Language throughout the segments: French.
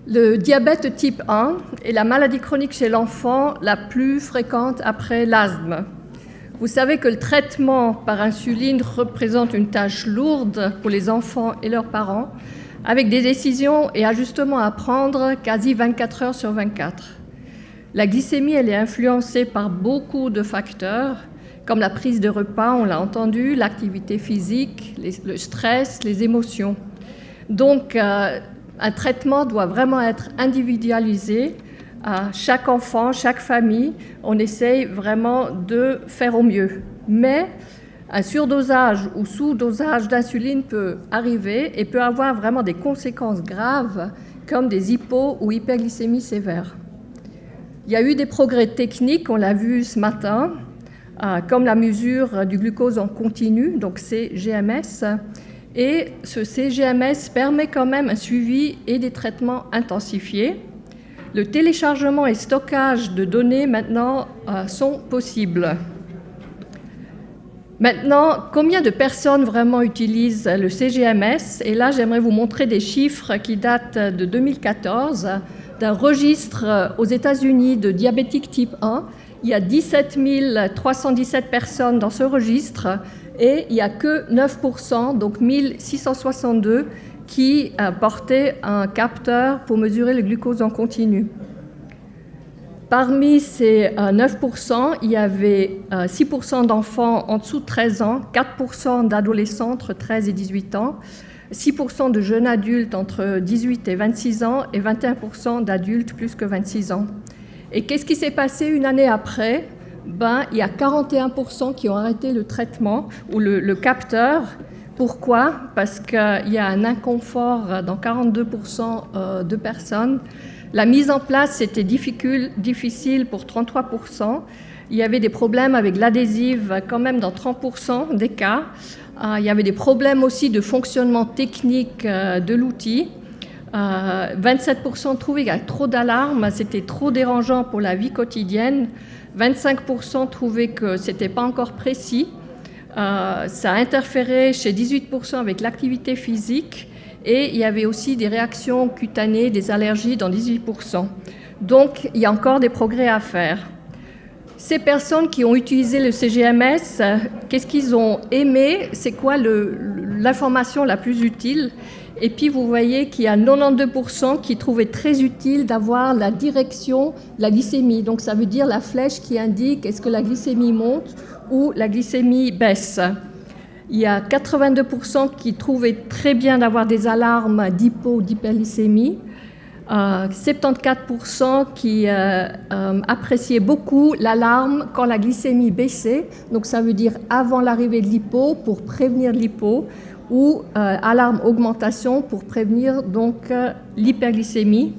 Le diabète type 1 est la maladie chronique chez l'enfant la plus fréquente après l'asthme. Vous savez que le traitement par insuline représente une tâche lourde pour les enfants et leurs parents, avec des décisions et ajustements à prendre quasi 24 heures sur 24. La glycémie, elle est influencée par beaucoup de facteurs, comme la prise de repas, on l'a entendu, l'activité physique, le stress, les émotions. Donc, un traitement doit vraiment être individualisé à chaque enfant, chaque famille. On essaye vraiment de faire au mieux. Mais un surdosage ou sous-dosage d'insuline peut arriver et peut avoir vraiment des conséquences graves comme des hypo- ou hyperglycémies sévères. Il y a eu des progrès techniques, on l'a vu ce matin, comme la mesure du glucose en continu, donc CGMS. Et ce CGMS permet quand même un suivi et des traitements intensifiés. Le téléchargement et stockage de données maintenant sont possibles. Maintenant, combien de personnes vraiment utilisent le CGMS? Et là, j'aimerais vous montrer des chiffres qui datent de 2014, d'un registre aux États-Unis de diabétiques type 1. Il y a 17 317 personnes dans ce registre et il n'y a que 9%, donc 1662, qui portaient un capteur pour mesurer le glucose en continu. Parmi ces 9%, il y avait 6% d'enfants en dessous de 13 ans, 4% d'adolescents entre 13 et 18 ans, 6% de jeunes adultes entre 18 et 26 ans et 21% d'adultes plus que 26 ans. Et qu'est-ce qui s'est passé une année après? Il y a 41% qui ont arrêté le traitement ou le capteur. Pourquoi? Parce qu'il y a un inconfort dans 42% de personnes. La mise en place, c'était difficile pour 33%. Il y avait des problèmes avec l'adhésive quand même dans 30% des cas. Il y avait des problèmes aussi de fonctionnement technique de l'outil. 27% trouvaient qu'il y avait trop d'alarmes, c'était trop dérangeant pour la vie quotidienne. 25% trouvaient que ce n'était pas encore précis. Ça a interféré chez 18% avec l'activité physique. Et il y avait aussi des réactions cutanées, des allergies dans 18%. Donc, il y a encore des progrès à faire. Ces personnes qui ont utilisé le CGMS, qu'est-ce qu'ils ont aimé? C'est quoi l'information la plus utile? Et puis, vous voyez qu'il y a 92% qui trouvaient très utile d'avoir la direction de la glycémie. Donc, ça veut dire la flèche qui indique est-ce que la glycémie monte ou la glycémie baisse. Il y a 82% qui trouvaient très bien d'avoir des alarmes d'hypo ou d'hyperglycémie. 74% qui appréciaient beaucoup l'alarme quand la glycémie baissait. Donc ça veut dire avant l'arrivée de l'hypo pour prévenir l'hypo ou alarme augmentation pour prévenir donc l'hyperglycémie.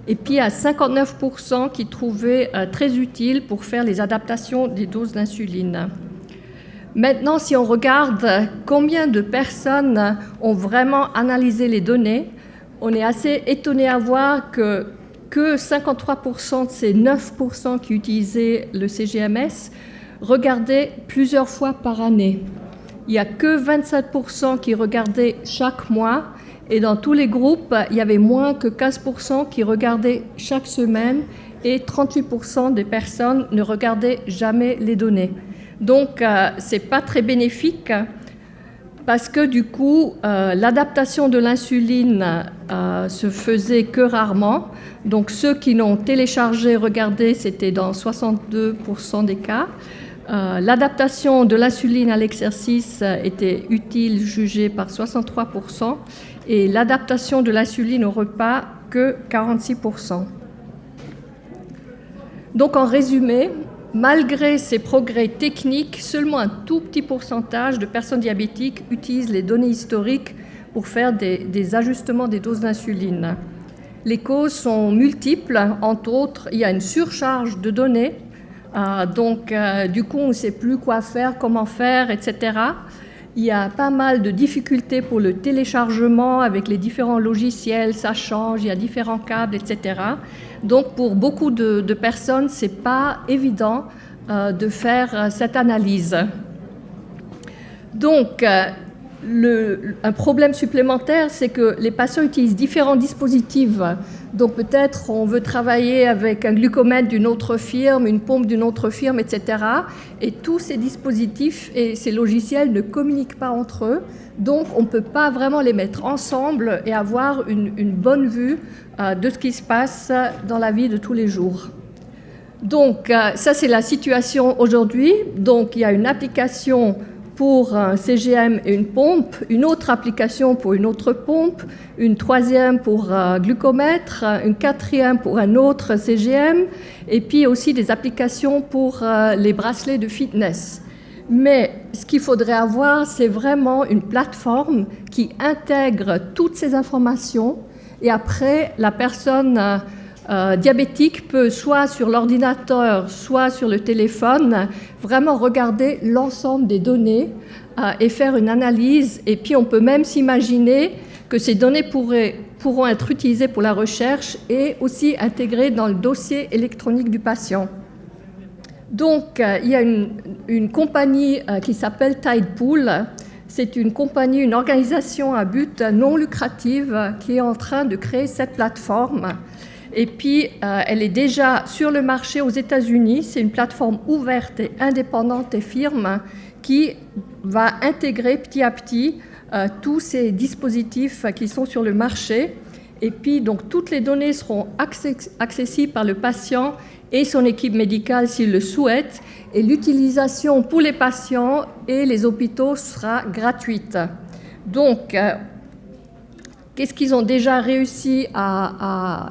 Et puis il y a 59% qui trouvaient très utile pour faire les adaptations des doses d'insuline. Maintenant, si on regarde combien de personnes ont vraiment analysé les données, on est assez étonné à voir que 53% de ces 9% qui utilisaient le CGMS regardaient plusieurs fois par année. Il n'y a que 27% qui regardaient chaque mois et dans tous les groupes, il y avait moins que 15% qui regardaient chaque semaine et 38% des personnes ne regardaient jamais les données. Donc, ce n'est pas très bénéfique parce que du coup, l'adaptation de l'insuline se faisait que rarement. Donc, ceux qui l'ont téléchargé, regardé, c'était dans 62% des cas. L'adaptation de l'insuline à l'exercice était utile, jugée par 63%, et l'adaptation de l'insuline au repas, que 46%. Donc, en résumé, malgré ces progrès techniques, seulement un tout petit pourcentage de personnes diabétiques utilisent les données historiques pour faire des ajustements des doses d'insuline. Les causes sont multiples, entre autres, il y a une surcharge de données, du coup on ne sait plus quoi faire, comment faire, etc. Il y a pas mal de difficultés pour le téléchargement avec les différents logiciels, ça change, il y a différents câbles, etc. Donc pour beaucoup de personnes, ce n'est pas évident de faire cette analyse. Donc un problème supplémentaire, c'est que les patients utilisent différents dispositifs. Donc peut-être on veut travailler avec un glucomètre d'une autre firme, une pompe d'une autre firme, etc. Et tous ces dispositifs et ces logiciels ne communiquent pas entre eux. Donc on ne peut pas vraiment les mettre ensemble et avoir une bonne vue de ce qui se passe dans la vie de tous les jours. Donc ça, c'est la situation aujourd'hui. Donc il y a une application pour un CGM et une pompe, une autre application pour une autre pompe, une troisième pour glucomètre, une quatrième pour un autre CGM, et puis aussi des applications pour les bracelets de fitness. Mais ce qu'il faudrait avoir, c'est vraiment une plateforme qui intègre toutes ces informations, et après, la personne diabétique peut, soit sur l'ordinateur, soit sur le téléphone, vraiment regarder l'ensemble des données et faire une analyse. Et puis, on peut même s'imaginer que ces données pourront être utilisées pour la recherche et aussi intégrées dans le dossier électronique du patient. Donc, il y a une compagnie qui s'appelle Tidepool. C'est une compagnie, une organisation à but non lucratif qui est en train de créer cette plateforme. Et puis, elle est déjà sur le marché aux États-Unis. C'est une plateforme ouverte et indépendante des firmes qui va intégrer petit à petit tous ces dispositifs qui sont sur le marché. Et puis, donc, toutes les données seront accessibles par le patient et son équipe médicale s'il le souhaite. Et l'utilisation pour les patients et les hôpitaux sera gratuite. Donc, qu'est-ce qu'ils ont déjà réussi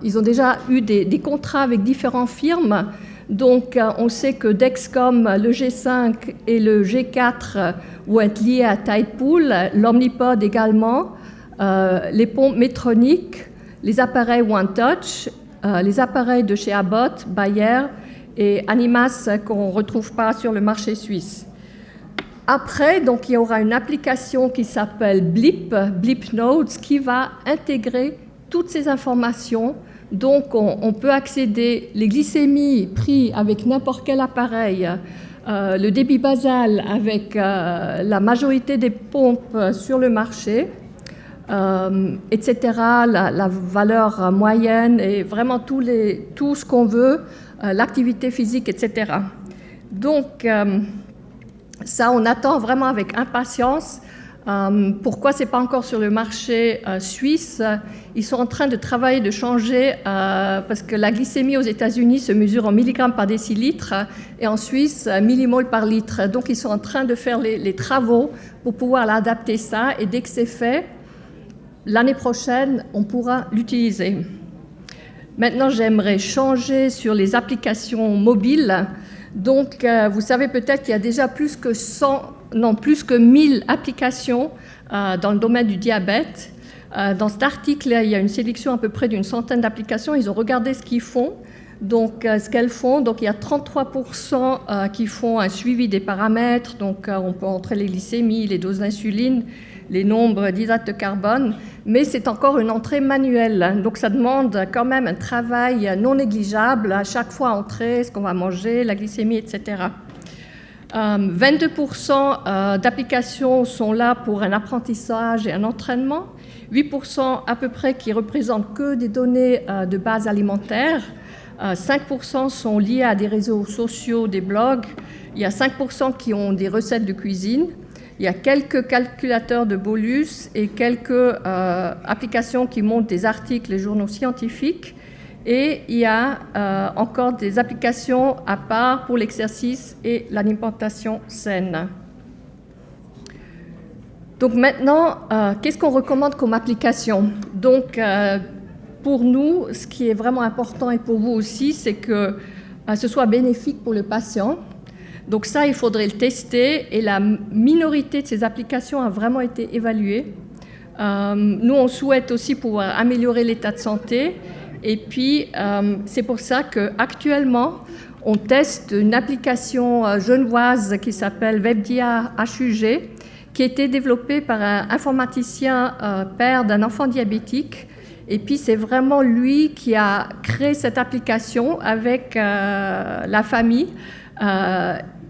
ils ont déjà eu des contrats avec différentes firmes. Donc, on sait que Dexcom, le G5 et le G4 vont être liés à Tidepool, l'Omnipod également, les pompes Medtronic, les appareils OneTouch, les appareils de chez Abbott, Bayer et Animas qu'on ne retrouve pas sur le marché suisse. Après, donc, il y aura une application qui s'appelle Blip Notes, qui va intégrer toutes ces informations. Donc, on peut accéder les glycémies prises avec n'importe quel appareil, le débit basal avec la majorité des pompes sur le marché, etc., la valeur moyenne et vraiment tout ce qu'on veut, l'activité physique, etc. Donc, ça, on attend vraiment avec impatience. Pourquoi ce n'est pas encore sur le marché suisse? Ils sont en train de travailler, de changer, parce que la glycémie aux États-Unis se mesure en milligrammes par décilitre et en Suisse, millimoles par litre. Donc, ils sont en train de faire les travaux pour pouvoir adapter ça. Et dès que c'est fait, l'année prochaine, on pourra l'utiliser. Maintenant, j'aimerais changer sur les applications mobiles. Donc, vous savez peut-être qu'il y a déjà plus que 1000 applications dans le domaine du diabète. Dans cet article, il y a une sélection à peu près d'une centaine d'applications. Ils ont regardé ce qu'ils font, donc ce qu'elles font. Donc, il y a 33% qui font un suivi des paramètres. Donc, on peut entrer les glycémies, les doses d'insuline, les nombres d'hydrates de carbone, mais c'est encore une entrée manuelle. Donc, ça demande quand même un travail non négligeable à chaque fois entrer ce qu'on va manger, la glycémie, etc. 22% d'applications sont là pour un apprentissage et un entraînement, 8% à peu près qui représentent que des données de base alimentaire, 5% sont liés à des réseaux sociaux, des blogs, il y a 5% qui ont des recettes de cuisine, il y a quelques calculateurs de bolus et quelques applications qui montrent des articles et journaux scientifiques. Et il y a encore des applications à part pour l'exercice et l'alimentation saine. Donc maintenant, qu'est-ce qu'on recommande comme application? Donc, pour nous, ce qui est vraiment important et pour vous aussi, c'est que ce soit bénéfique pour le patient. Donc ça, il faudrait le tester et la minorité de ces applications a vraiment été évaluée. Nous, on souhaite aussi pouvoir améliorer l'état de santé et puis c'est pour ça qu'actuellement, on teste une application genevoise qui s'appelle WebDia HUG qui a été développée par un informaticien père d'un enfant diabétique. Et puis, c'est vraiment lui qui a créé cette application avec la famille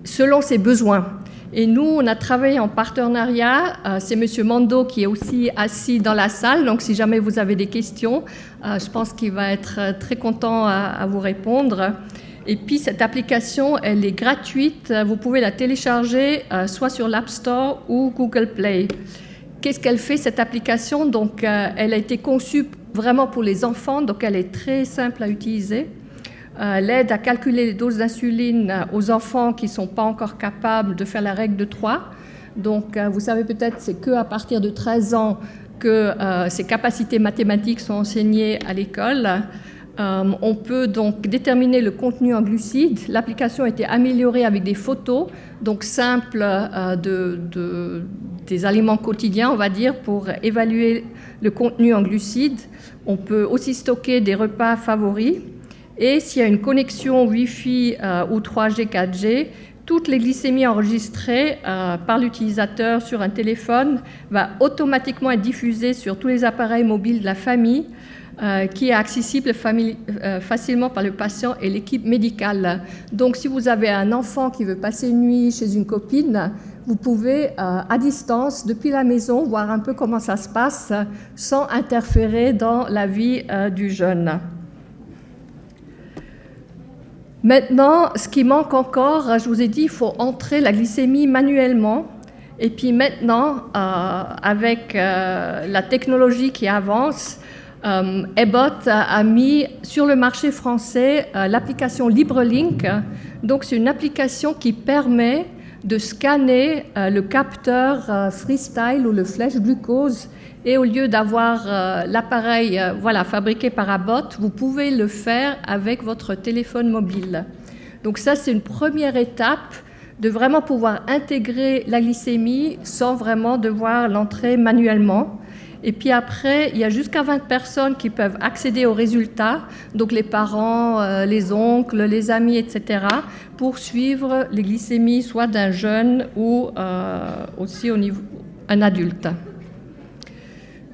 selon ses besoins. Et nous, on a travaillé en partenariat. C'est M. Mando qui est aussi assis dans la salle. Donc, si jamais vous avez des questions, je pense qu'il va être très content à vous répondre. Et puis, cette application, elle est gratuite. Vous pouvez la télécharger soit sur l'App Store ou Google Play. Qu'est-ce qu'elle fait, cette application? Donc, elle a été conçue vraiment pour les enfants. Donc, elle est très simple à utiliser. L'aide à calculer les doses d'insuline aux enfants qui ne sont pas encore capables de faire la règle de 3. Donc, vous savez peut-être, c'est qu'à partir de 13 ans que ces capacités mathématiques sont enseignées à l'école. On peut donc déterminer le contenu en glucides. L'application a été améliorée avec des photos, donc simples des aliments quotidiens, on va dire, pour évaluer le contenu en glucides. On peut aussi stocker des repas favoris. Et s'il y a une connexion Wi-Fi ou 3G, 4G, toutes les glycémies enregistrées par l'utilisateur sur un téléphone va automatiquement être diffusée sur tous les appareils mobiles de la famille, qui est accessible facilement par le patient et l'équipe médicale. Donc, si vous avez un enfant qui veut passer une nuit chez une copine, vous pouvez, à distance, depuis la maison, voir un peu comment ça se passe sans interférer dans la vie du jeune. Maintenant, ce qui manque encore, je vous ai dit, il faut entrer la glycémie manuellement. Et puis maintenant, avec la technologie qui avance, Abbott a mis sur le marché français l'application LibreLink. Donc, c'est une application qui permet de scanner le capteur Freestyle ou le Flash Glucose. Et au lieu d'avoir l'appareil fabriqué par Abbott, vous pouvez le faire avec votre téléphone mobile. Donc ça, c'est une première étape de vraiment pouvoir intégrer la glycémie sans vraiment devoir l'entrer manuellement. Et puis après, il y a jusqu'à 20 personnes qui peuvent accéder aux résultats, donc les parents, les oncles, les amis, etc., pour suivre les glycémies soit d'un jeune ou aussi au niveau un adulte.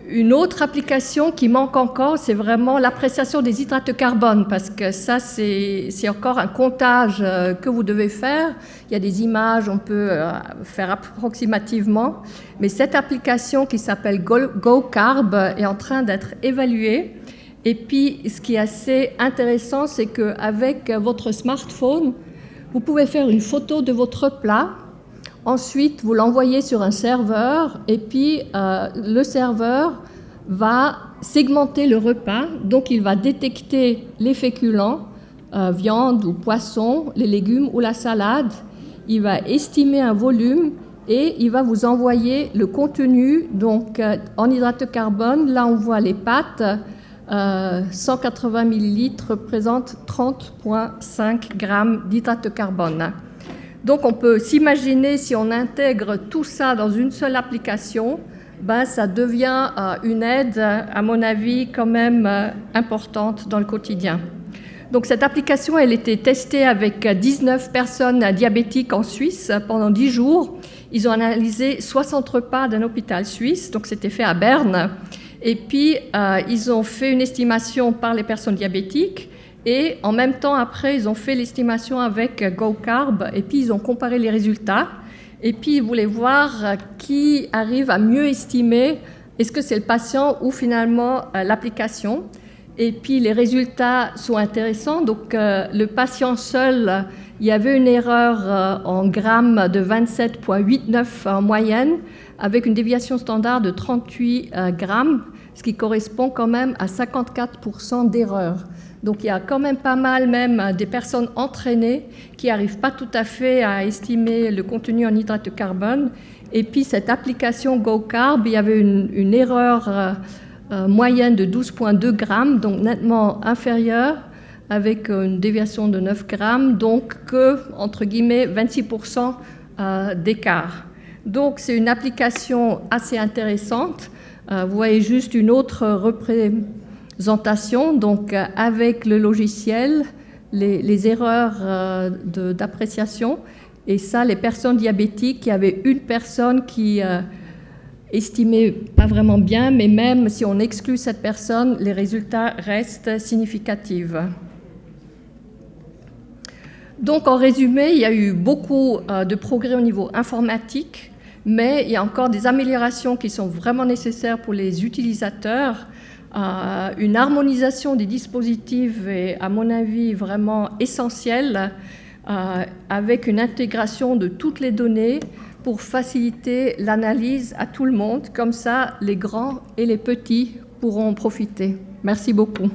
Une autre application qui manque encore, c'est vraiment l'appréciation des hydrates de carbone, parce que ça, c'est encore un comptage que vous devez faire. Il y a des images, on peut faire approximativement, mais cette application qui s'appelle GoCarb est en train d'être évaluée. Et puis, ce qui est assez intéressant, c'est qu'avec votre smartphone, vous pouvez faire une photo de votre plat. Ensuite, vous l'envoyez sur un serveur et puis le serveur va segmenter le repas. Donc, il va détecter les féculents, viande ou poisson, les légumes ou la salade. Il va estimer un volume et il va vous envoyer le contenu. Donc, en hydrate de carbone, là, on voit les pâtes. 180 ml représentent 30,5 grammes d'hydrate de carbone. Donc, on peut s'imaginer, si on intègre tout ça dans une seule application, ça devient une aide, à mon avis, quand même importante dans le quotidien. Donc, cette application, elle était testée avec 19 personnes diabétiques en Suisse pendant 10 jours. Ils ont analysé 60 repas d'un hôpital suisse, donc c'était fait à Berne. Et puis, ils ont fait une estimation par les personnes diabétiques. Et en même temps, après, ils ont fait l'estimation avec GoCarb et puis ils ont comparé les résultats. Et puis, ils voulaient voir qui arrive à mieux estimer, est-ce que c'est le patient ou finalement l'application. Et puis, les résultats sont intéressants. Donc, le patient seul, il y avait une erreur en grammes de 27,89 en moyenne, avec une déviation standard de 38 grammes, ce qui correspond quand même à 54% d'erreur. Donc, il y a quand même pas mal même des personnes entraînées qui n'arrivent pas tout à fait à estimer le contenu en hydrate de carbone. Et puis, cette application GoCarb, il y avait une erreur moyenne de 12,2 grammes, donc nettement inférieure, avec une déviation de 9 grammes, donc que, entre guillemets, 26% d'écart. Donc, c'est une application assez intéressante. Vous voyez juste une autre représentation, donc avec le logiciel, les erreurs d'appréciation. Et ça, les personnes diabétiques, il y avait une personne qui estimait pas vraiment bien, mais même si on exclut cette personne, les résultats restent significatifs. Donc, en résumé, il y a eu beaucoup de progrès au niveau informatique, mais il y a encore des améliorations qui sont vraiment nécessaires pour les utilisateurs. Une harmonisation des dispositifs est, à mon avis, vraiment essentielle, avec une intégration de toutes les données pour faciliter l'analyse à tout le monde. Comme ça, les grands et les petits pourront en profiter. Merci beaucoup.